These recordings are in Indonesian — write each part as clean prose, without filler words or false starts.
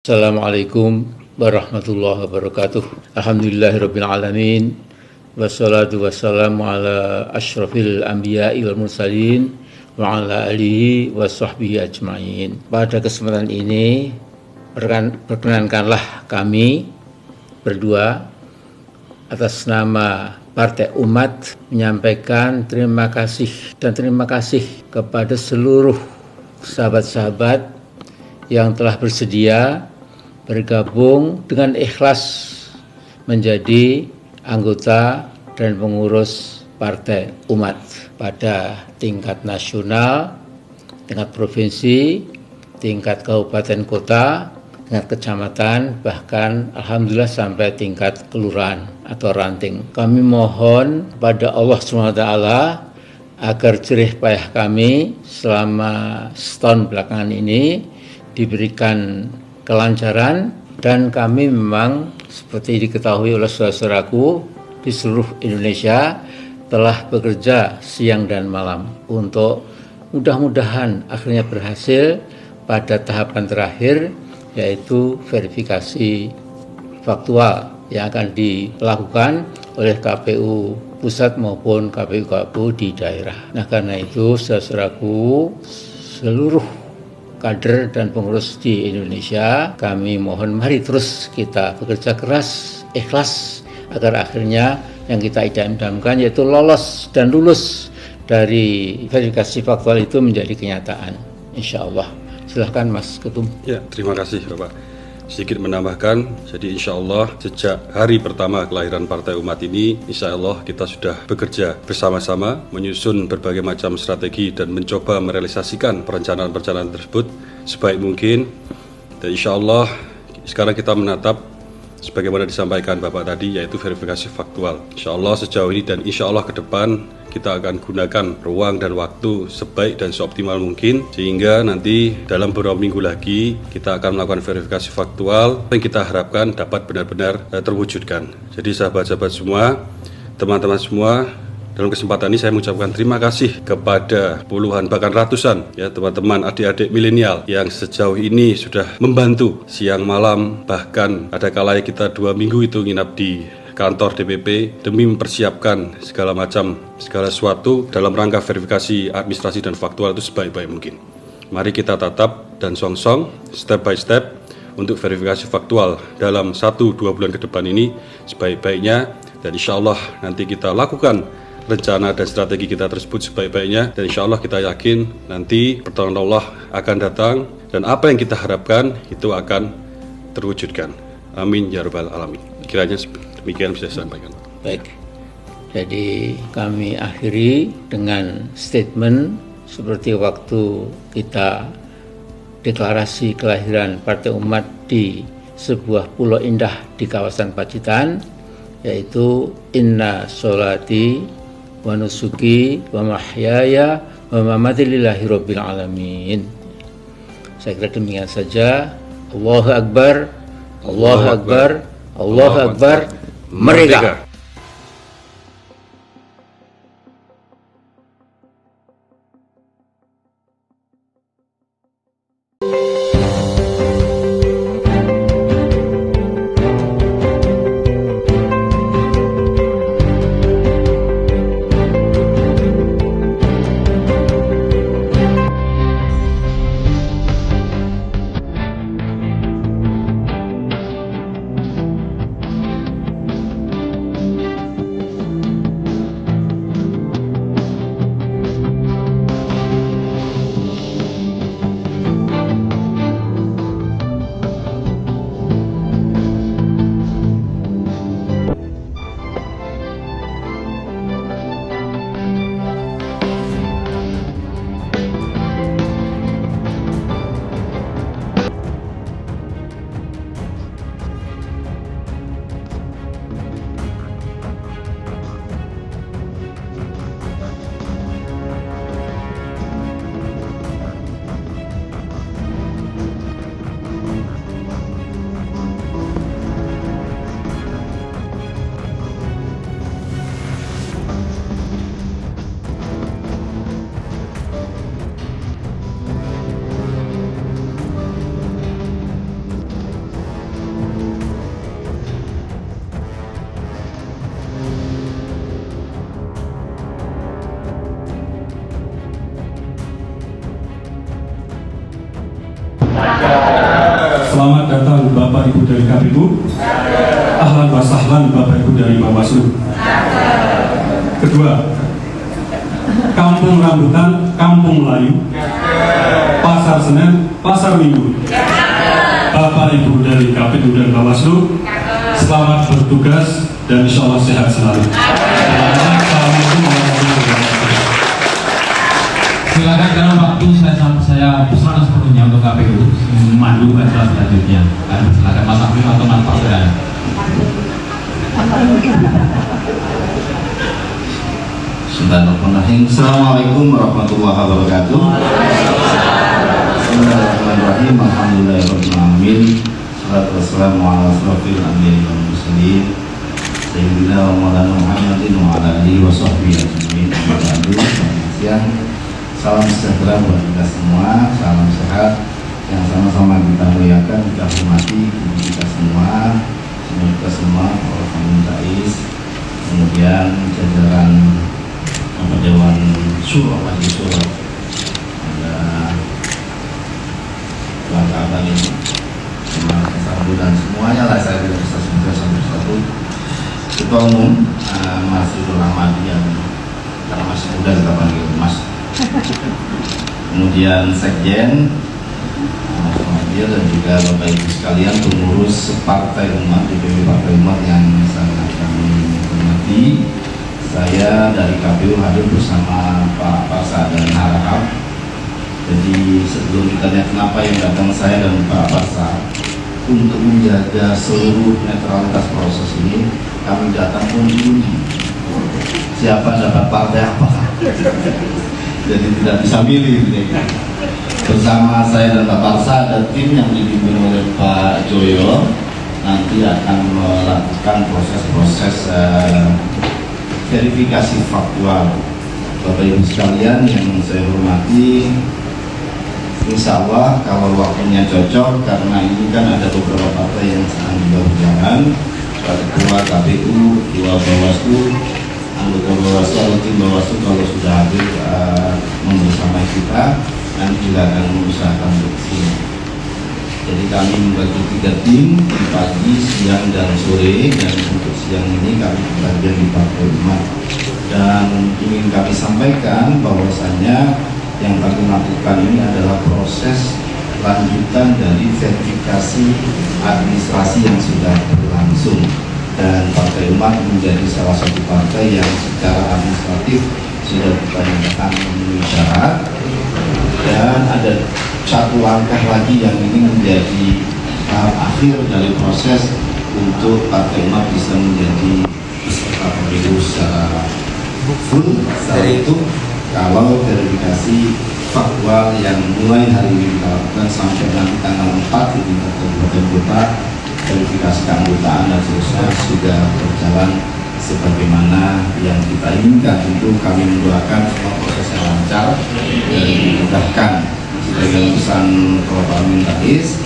Assalamualaikum warahmatullahi wabarakatuh. Alhamdulillahirabbil alamin. Wassalatu wassalamu ala asyrafil anbiya'i wal mursalin wa ala alihi wa sahbihi ajmain. Pada kesempatan ini perkenankanlah kami berdua atas nama Partai Umat menyampaikan terima kasih kepada seluruh sahabat-sahabat yang telah bersedia bergabung dengan ikhlas menjadi anggota dan pengurus Partai Umat pada tingkat nasional, tingkat provinsi, tingkat kabupaten kota, tingkat kecamatan, bahkan alhamdulillah sampai tingkat kelurahan atau ranting. Kami mohon kepada Allah SWT agar jerih payah kami selama setahun belakangan ini diberikan kelancaran, dan kami memang seperti diketahui oleh saudara-saudaraku di seluruh Indonesia telah bekerja siang dan malam untuk mudah-mudahan akhirnya berhasil pada tahapan terakhir, yaitu verifikasi faktual yang akan dilakukan oleh KPU pusat maupun KPU di daerah. Nah, karena itu saudara-saudaraku seluruh kader dan pengurus di Indonesia, kami mohon mari terus kita bekerja keras, ikhlas, agar akhirnya yang kita idam-idamkan yaitu lolos dan lulus dari verifikasi faktual itu menjadi kenyataan, insya Allah. Silahkan Mas Ketum. Ya, terima kasih Bapak. Sedikit menambahkan, jadi insya Allah sejak hari pertama kelahiran Partai Umat ini, insya Allah kita sudah bekerja bersama-sama, menyusun berbagai macam strategi dan mencoba merealisasikan perencanaan-perencanaan tersebut sebaik mungkin. Dan insya Allah sekarang kita menatap sebagaimana disampaikan Bapak tadi, yaitu verifikasi faktual. Insya Allah sejauh ini dan insya Allah ke depan kita akan gunakan ruang dan waktu sebaik dan seoptimal mungkin, sehingga nanti dalam beberapa minggu lagi kita akan melakukan verifikasi faktual yang kita harapkan dapat benar-benar terwujudkan. Jadi sahabat-sahabat semua, teman-teman semua, dalam kesempatan ini saya mengucapkan terima kasih kepada puluhan bahkan ratusan ya teman-teman adik-adik milenial yang sejauh ini sudah membantu siang malam, bahkan ada kalanya kita 2 minggu itu nginap di kantor DPP demi mempersiapkan segala sesuatu dalam rangka verifikasi administrasi dan faktual itu sebaik-baik mungkin. Mari kita tatap dan song-song step by step untuk verifikasi faktual dalam 1-2 bulan ke depan ini sebaik-baiknya, dan insya Allah nanti kita lakukan rencana dan strategi kita tersebut sebaik-baiknya, dan insya Allah kita yakin nanti pertolongan Allah akan datang dan apa yang kita harapkan itu akan terwujudkan. Amin ya rabbal alamin. Kiranya demikian bisa saya sampaikan. Baik, jadi kami akhiri dengan statement seperti waktu kita deklarasi kelahiran Partai Umat di sebuah pulau indah di kawasan Pacitan, yaitu inna sholati wa nusuki wa mahyaya wa mamati lillahi rabbil alamin. Saya kira demikian saja. Allahu Akbar, Allahu Akbar, Allahu Akbar, merdeka. Ibu? Ahlan wa sahlan Bapak Ibu dari Bawaslu. Kedua, Kampung Rambutan, Kampung Melayu, Pasar Senen, Pasar Minggu. Bapak Ibu dari KPU dan Bawaslu, selamat bertugas dan insya Allah sehat selalu. Assalamualaikum warahmatullahi wabarakatuh. Silakan dalam waktu saya persilakan sepenuhnya untuk KPU memandu acara selanjutnya. Silakan Mas Afif atau Mas Fadran. Bismillahirrahmanirrahim. Assalamualaikum warahmatullahi wabarakatuh. Bismillahirrahmanirrahim. Alhamdulillahirrahmanirrahim. Salatu wassalamu ala asrofil anbiya'i wal mursalin Sayyidina wa maulana Muhammadin wa ala alihi wa sahbihi ajma'in. Selamat siang. Salam sejahtera buat kita semua, salam sehat yang sama-sama kita muliakan, kita hormati kita semua, kita semua, para pemintais, kemudian jajaran Dewan Syuro, Majelis Syuro, ada Tuan ini, Sambu dan semuanya lah, saya tidak bisa sebutkan satu-satu. Ketua Umum Mas Yudul Rahmadi yang karena masih muda kita panggil Mas. Kemudian Sekjen Mas Muhammad dan juga Bapak Ibu sekalian pengurus Partai Umat, DPW Partai Umat yang sangat kami hormati. Saya dari KPU hadir bersama Pak Parsa dan Harahap. Jadi sebelum ditanya kenapa yang datang saya dan Pak Parsa untuk menjaga seluruh netralitas proses ini, kami datang undi siapa dapat partai apa. Jadi tidak bisa milih. Bersama saya dan Pak Parsa ada tim yang dipimpin oleh Pak Joyo, nanti akan melakukan proses-proses verifikasi faktual. Bapak Ibu sekalian yang saya hormati, insya Allah kalau waktunya cocok, karena ini kan ada beberapa partai yang sedang juga berjalan, Ketua KPU, Ketua Bawaslu, anggota Bawaslu atau tim Bawaslu kalau sudah hadir bersama kita, nanti juga akan mengusahakan untuk sini. Jadi kami membagi 3 tim, di pagi, siang, dan sore. Dan untuk siang ini kami berada di Partai Umat. Dan ingin kami sampaikan bahwasannya yang kami lakukan ini adalah proses lanjutan dari verifikasi administrasi yang sudah berlangsung. Dan Partai Umat menjadi salah satu partai yang secara administratif sudah ditanyakan memenuhi syarat. Dan ada satu langkah lagi yang ini menjadi tahap akhir dari proses untuk Partai Umat bisa menjadi peserta pemilu secara full. Setelah itu kalau verifikasi faktual yang mulai hari ini kita lakukan sampai nanti tanggal 4 di tingkat kabupaten kota, verifikasi keanggotaan dan seterusnya sudah berjalan sebagaimana yang kita inginkan. Tentu kami mendoakan semua prosesnya lancar dan dimudahkan. Dengan pesan Bapak Mintais,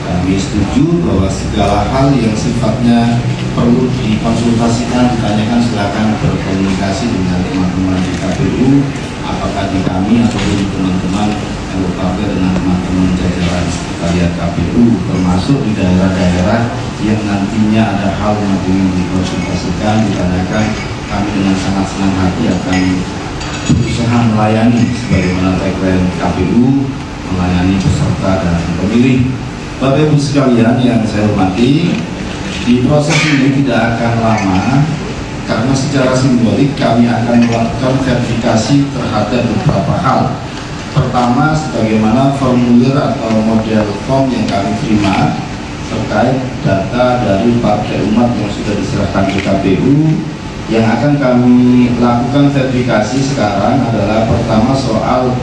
kami setuju bahwa segala hal yang sifatnya perlu dikonsultasikan, ditanyakan, silakan berkomunikasi dengan teman-teman di KPU, apakah di kami ataupun di teman-teman yang berpartai dengan teman-teman jajaran sekretariat KPU, termasuk di daerah-daerah yang nantinya ada hal yang ingin dikonsultasikan, ditanyakan. Kami dengan sangat senang hati akan berusaha melayani sebagaimana tagline KPU, melayani peserta dan pemilih. Bapak Ibu sekalian yang saya hormati, di proses ini tidak akan lama karena secara simbolik kami akan melakukan verifikasi terhadap beberapa hal. Pertama, sebagaimana formulir atau model form yang kami terima terkait data dari Partai Umat yang sudah diserahkan ke KPU. Yang akan kami lakukan verifikasi sekarang adalah pertama soal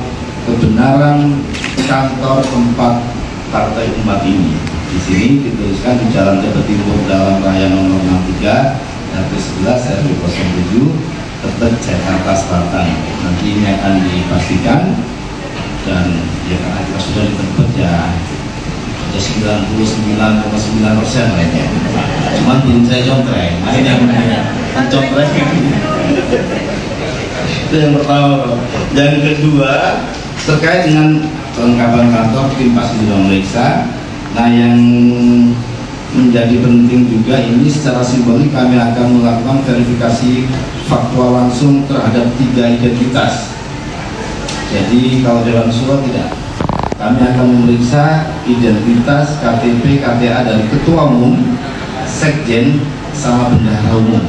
kebenaran kantor tempat Partai Umat ini. Di sini dituliskan di Jalan Tebet Timur Dalam Raya nomor 63 RT 11 RW 07 Tebet Jakarta Selatan. Nanti ini akan dipastikan, dan ya karena kita sudah di Tebet ya 99,9% lainnya. Cuman belum saya contreng. Ini yang contreng. Itu yang pertama. Yang kedua, terkait dengan kelengkapan kantor, tim pasti sudah memeriksa. Nah, yang menjadi penting juga ini secara simbolik kami akan melakukan verifikasi faktual langsung terhadap 3 identitas. Jadi kalau Dewan Suro tidak, kami akan memeriksa identitas KTP KTA dari Ketua Umum, Sekjen, sama Bendahara Umum.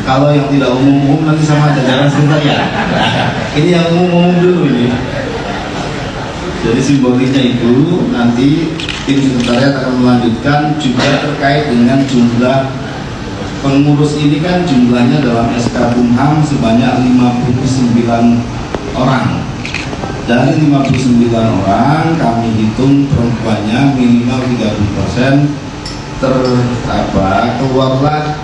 Kalau yang tidak umum nanti sama jajaran sekretariat. Ini yang umum dulu ini. Jadi simboliknya itu nanti tim sekretariat akan melanjutkan juga terkait dengan jumlah pengurus ini kan jumlahnya dalam SK Kumham sebanyak 59 orang. Dari 59 orang kami hitung perempuannya minimal 30%, keluarlah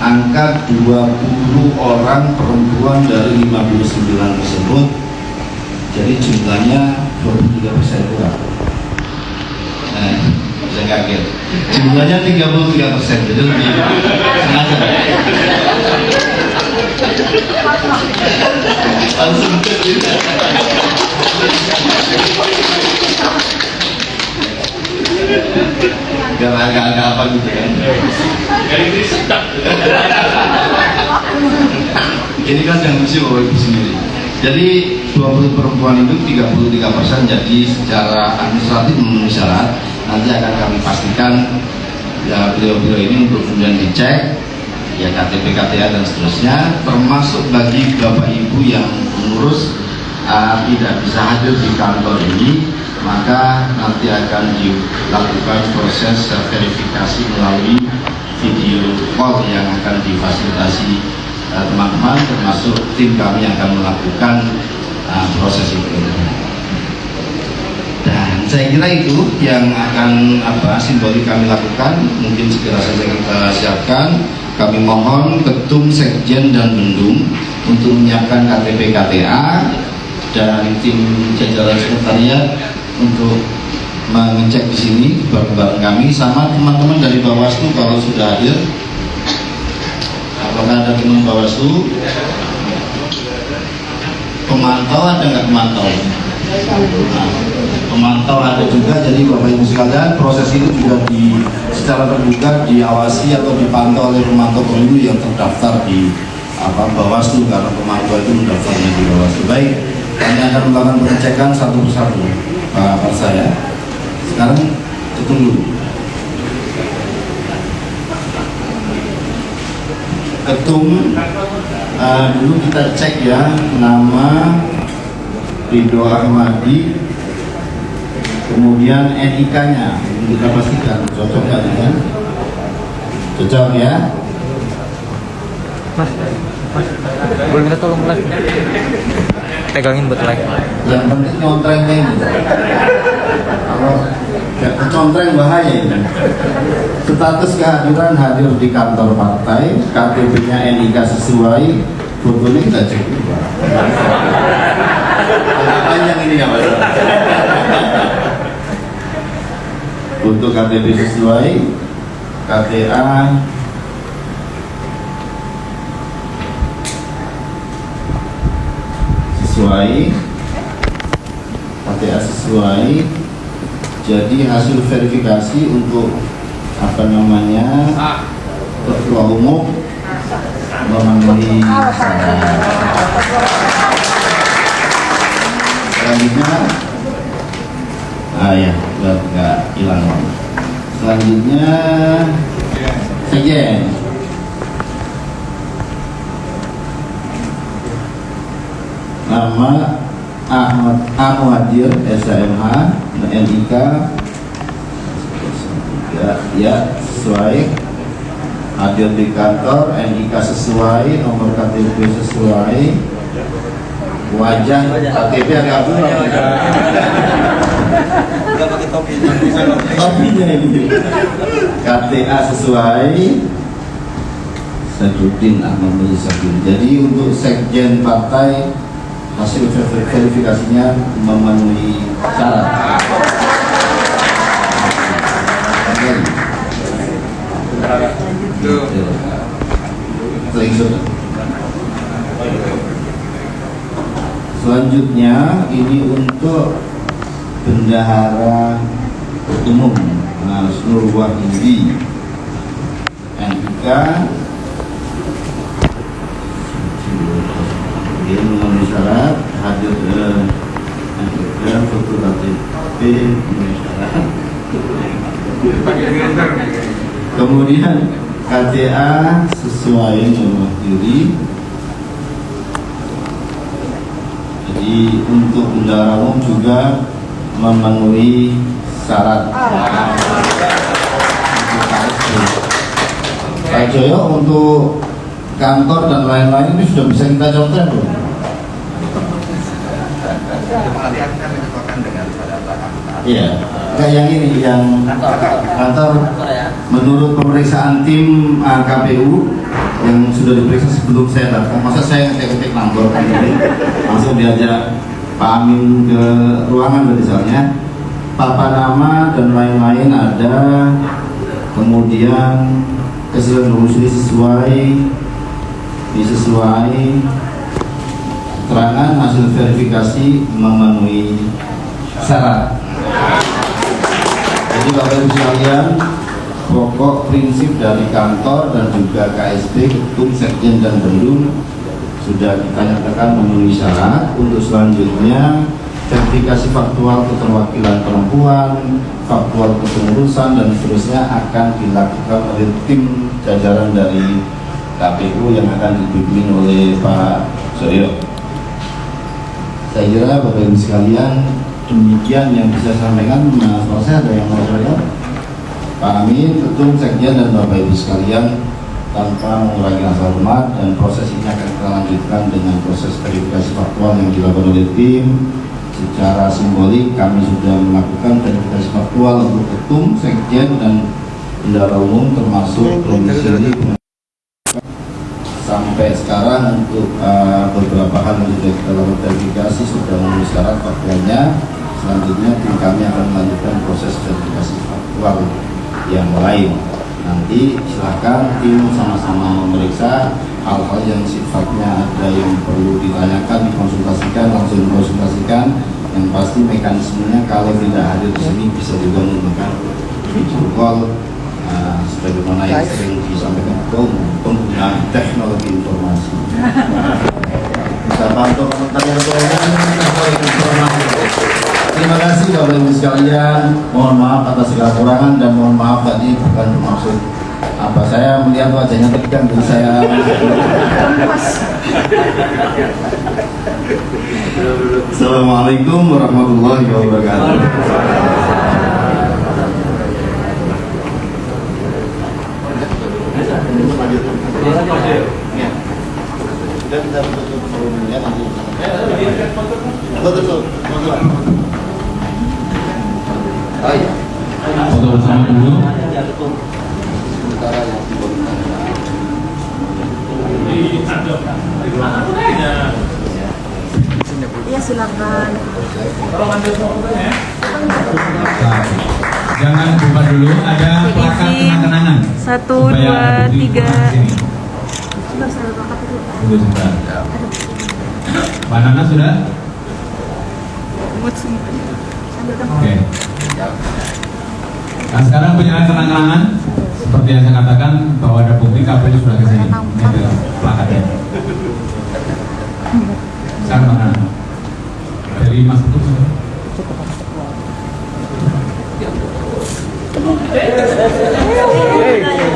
angka 20 orang perempuan dari 59 tersebut. Jadi jumlahnya 23% kurang. Saya kaget. Jumlahnya 33%, jadi lebih sengaja. Langsung biar agak-agak apa gitu kan. Ini kan yang mesti Bapak Ibu sendiri. Jadi 20 perempuan itu 33%, jadi secara administratif memenuhi syarat. Nanti akan kami pastikan ya beliau-beliau ini untuk kemudian dicek ya KTP, KTA dan seterusnya, termasuk bagi Bapak Ibu yang mengurus tidak bisa hadir di kantor ini, maka nanti akan dilakukan proses verifikasi melalui video call yang akan difasilitasi teman-teman, termasuk tim kami yang akan melakukan proses itu. Dan saya kira itu yang akan simbolik kami lakukan. Mungkin segera saja kita siapkan. Kami mohon Ketum, Sekjen dan Bendum untuk menyiapkan KTP KTA dan tim jajaran sekretariat untuk mengecek di sini bareng-bareng kami, sama teman-teman dari Bawaslu kalau sudah hadir. Apakah ada teman Bawaslu? Pemantau ada nggak pemantau? Pemantau ada juga. Jadi Bapak Ibu sekalian, proses itu juga secara terbuka diawasi atau dipantau oleh pemantau pemilu yang terdaftar di Bawaslu, karena pemantau itu mendaftarnya di Bawaslu. Baik, kami akan melakukan pengecekan satu persatu Pak saya. Sekarang hitung dulu. Ketum dulu kita cek ya, nama Ridho Ahmadi, kemudian NIK-nya kita pastikan cocok nggak dengan cocok ya. Mas, boleh minta tolong live, pegangin buat live. Yang penting ngontrengnya ini. Kalau nggak kecontreng bahaya ini. Status kehadiran hadir di kantor partai, KTP-nya NIK sesuai, fotonya kita cek juga. Panjang ini ya Mas. Untuk KTP sesuai, KTA sesuai, KTA sesuai. Jadi hasil verifikasi untuk Ketua Umum memenuhi syarat. Selanjutnya ya biar nggak hilang. Selanjutnya Sekjen. Nama Ahmad Muhajir SMH, NIK ya sesuai, hadir di kantor, NIK sesuai, nomor KTP sesuai, wajah KTP agak kurang. Topinya ini KTA sesuai, Sadruddin Ahmad Muzakir. Jadi untuk Sekjen partai hasil verifikasinya memenuhi syarat. Selanjutnya ini untuk Bendahara Umum Mas Nur Wahyudi NIK yang memenuhi syarat hadir dan foto KTP memenuhi syarat. Kemudian KTA sesuai nomor diri. Jadi untuk bendahara umum juga memenuhi syarat. Pak Joyo, untuk kantor dan lain-lain ini sudah bisa kita contohkan belum? Iya, kayak yang ini, yang kantor menurut pemeriksaan tim KPU yang sudah diperiksa sebelum saya datang, masa saya ngetik-ngetik nomor kan ini langsung diajak Pak Amin ke ruangan misalnya, papa nama dan lain-lain ada, kemudian kesalahan domisili disesuai, keterangan hasil verifikasi memenuhi syarat. Jadi Bapak Ibu sekalian, pokok prinsip dari kantor dan juga KSP, ketum, sekjen dan bendum sudah kita nyatakan memenuhi syarat. Untuk selanjutnya verifikasi faktual keterwakilan perempuan, faktual kepengurusan dan seterusnya akan dilakukan oleh tim jajaran dari KPU yang akan dipimpin oleh Pak Suryo. Saya kira Bapak Ibu sekalian, demikian yang bisa saya sampaikan. Mas Proses ada yang mau saya? Pak Amin, Ketum, Sekjen dan Bapak Ibu sekalian, tanpa mengurangi rasa hormat, dan proses ini akan kita lanjutkan dengan proses verifikasi faktual yang dilakukan oleh tim. Secara simbolik kami sudah melakukan verifikasi faktual untuk Ketum, Sekjen dan bendahara umum termasuk domisili. Sampai sekarang untuk beberapa hal yang sudah kita lakukan verifikasi sudah memenuhi syarat faktualnya. Selanjutnya tim kami akan melanjutkan proses verifikasi faktual yang lain. Nanti silakan tim sama-sama memeriksa hal-hal yang sifatnya ada yang perlu ditanyakan, dikonsultasikan, langsung dikonsultasikan. Yang pasti mekanismenya kalau tidak hadir di sini bisa juga menggunakan video call, sebagaimana yang sering disampaikan penggunaan teknologi informasi. Bisa bantu komentar yang informasi. Terima kasih Bapak Ibu sekalian. Mohon maaf atas segala kekurangan dan mohon maaf tadi bukan bermaksud apa, saya melihat wajahnya tegang jadi saya. Assalamualaikum warahmatullahi wabarakatuh. Sudah kita tutup forumnya nanti. Tutup. Oh iya. Foto bersama dulu. Sementara yang Iya silakan. Nah, jangan buka dulu, ada plakat kenang-kenangan. 1, 2, 3. Tunggu sebentar. Mbak Nana sudah? Oke. Nah sekarang penyerahan kenang-kenangan. Seperti yang saya katakan bahwa ada bukti KPU sudah ke sini. Ini adalah plakatnya. Sekarang Mbak Nana. Dari Mas Ketum sudah?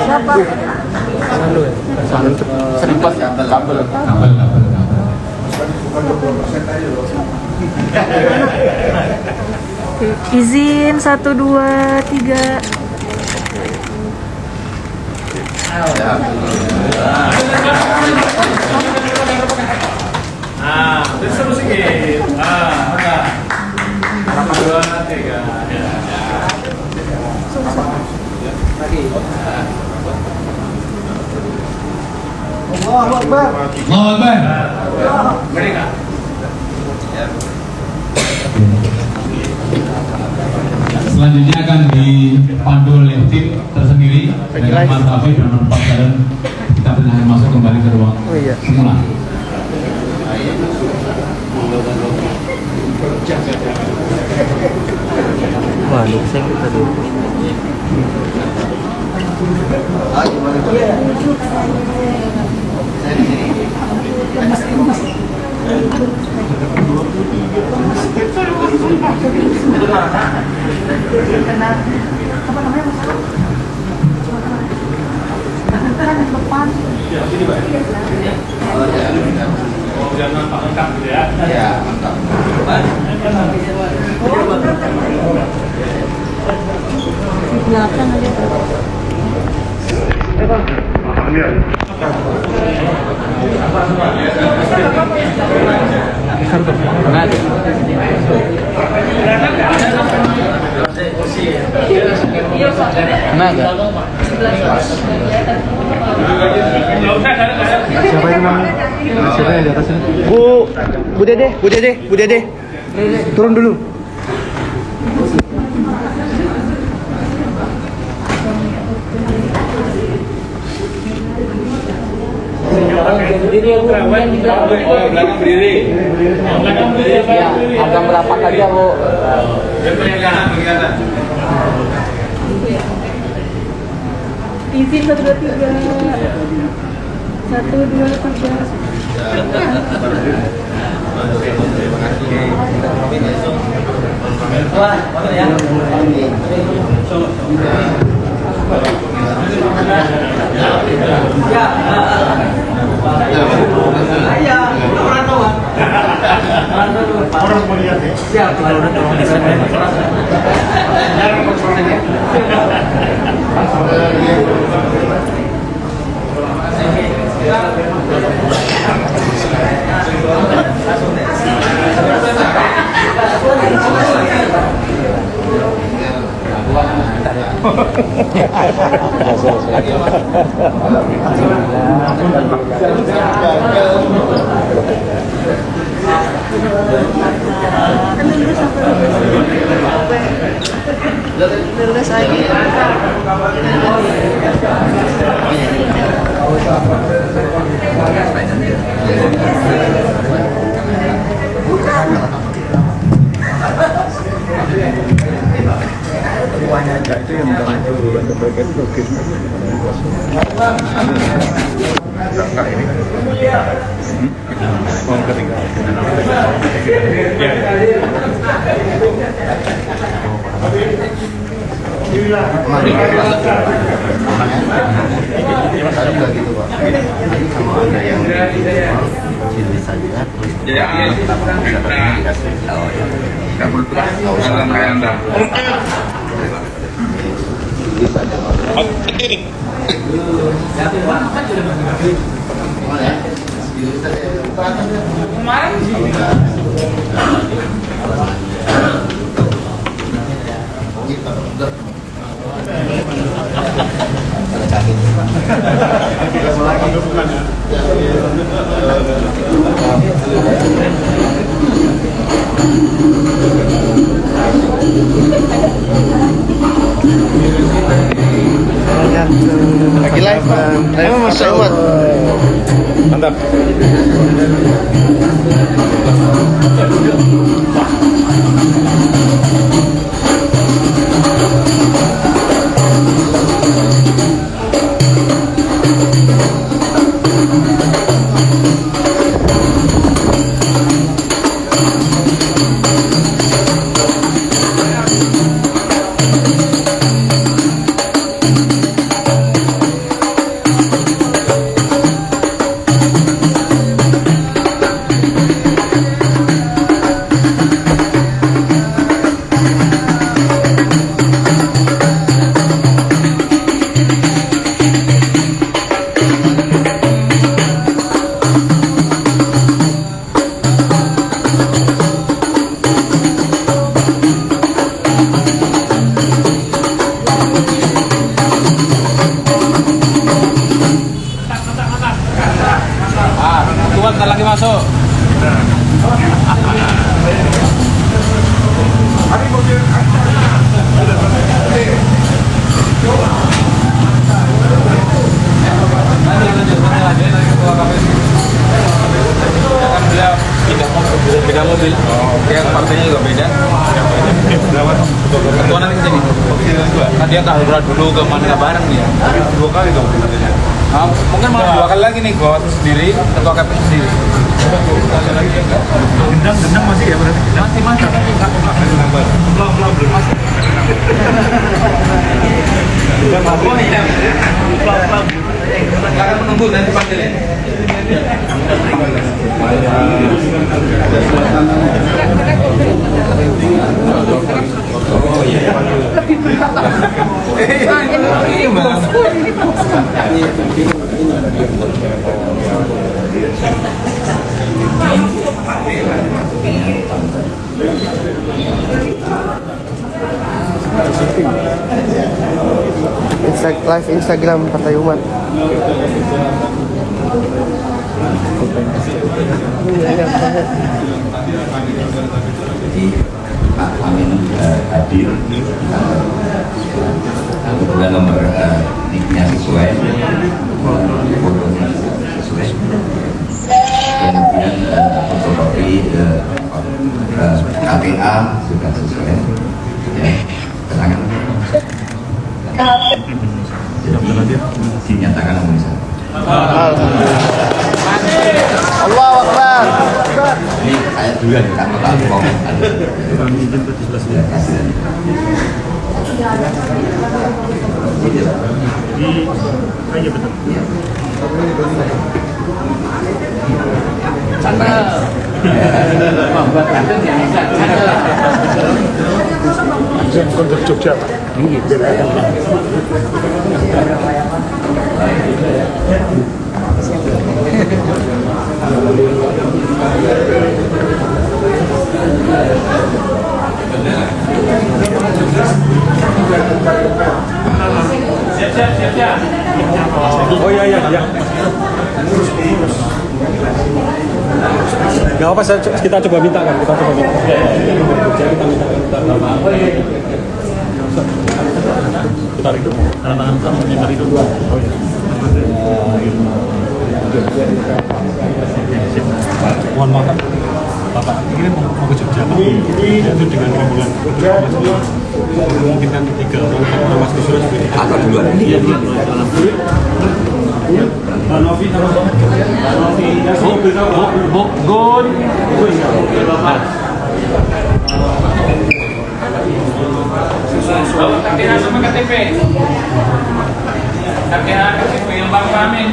Siapa? Kabel. Izin 1, 2, 3. Terus sedikit. Maka 2, 3. Allahu Akbar. Mereka. Selanjutnya akan dipandu oleh tim tersendiri dengan Mas Taufik dan Mas Pak, dan kita persilahkan masuk kembali ke ruang semula. Wah, saya kita dulu. Belakang ada. Siapa itu namanya? Siapa yang di atas ini? Bu Dede. Turun dulu. Belakang berdiri. Ya, agak merapat aja, Bu. Izin 1 2 3. 1 2 3. Lulus lagi. Lagi live, Mas Ahmad. Mantap. Bentar lagi masuk. Beda mobil. Oke, partainya juga beda. Ketua nanti dia tahura dulu ke mana bareng dia. 2 kali dong sebenarnya. Mungkin malah 2 kali lagi nih gua sendiri, ketua KPU sendiri. Gendang masih ya berarti? Masih. Belum masih. Akan menunggu nanti panggilnya. Oh iya. Live Instagram Partai Umat. Jadi Pak Amin hadir, kebetulan nomor niknya sesuai, fotonya sesuai, kemudian fotokopi KTA juga sesuai, ya, keterangan. Jadi dinyatakan memenuhi. Allahu Akbar. Ini saya duluan karena tak mau ada. Membuat Banten yang enggak Konter Jogja Pak. Siap. Oh iya. Gak apa, kita coba minta kan, kita minta. Tarik dulu. Tangan kamu tarik dulu. Oh iya. Mohon maaf, Bapak ini mau ke Jogja, Pak. Itu dengan rombongan mungkin kan 3 orang Mas Kusura juga. Atau duluan? Iya. Novi, Gon. KTH sama KTP. KTP yang Bapak Amin.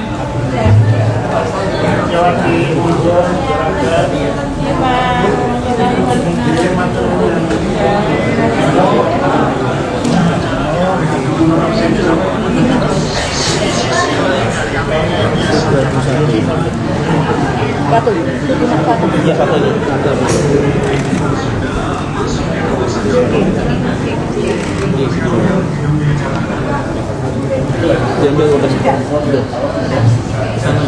Batu. Iya, Pak. Diambil udah. Sana.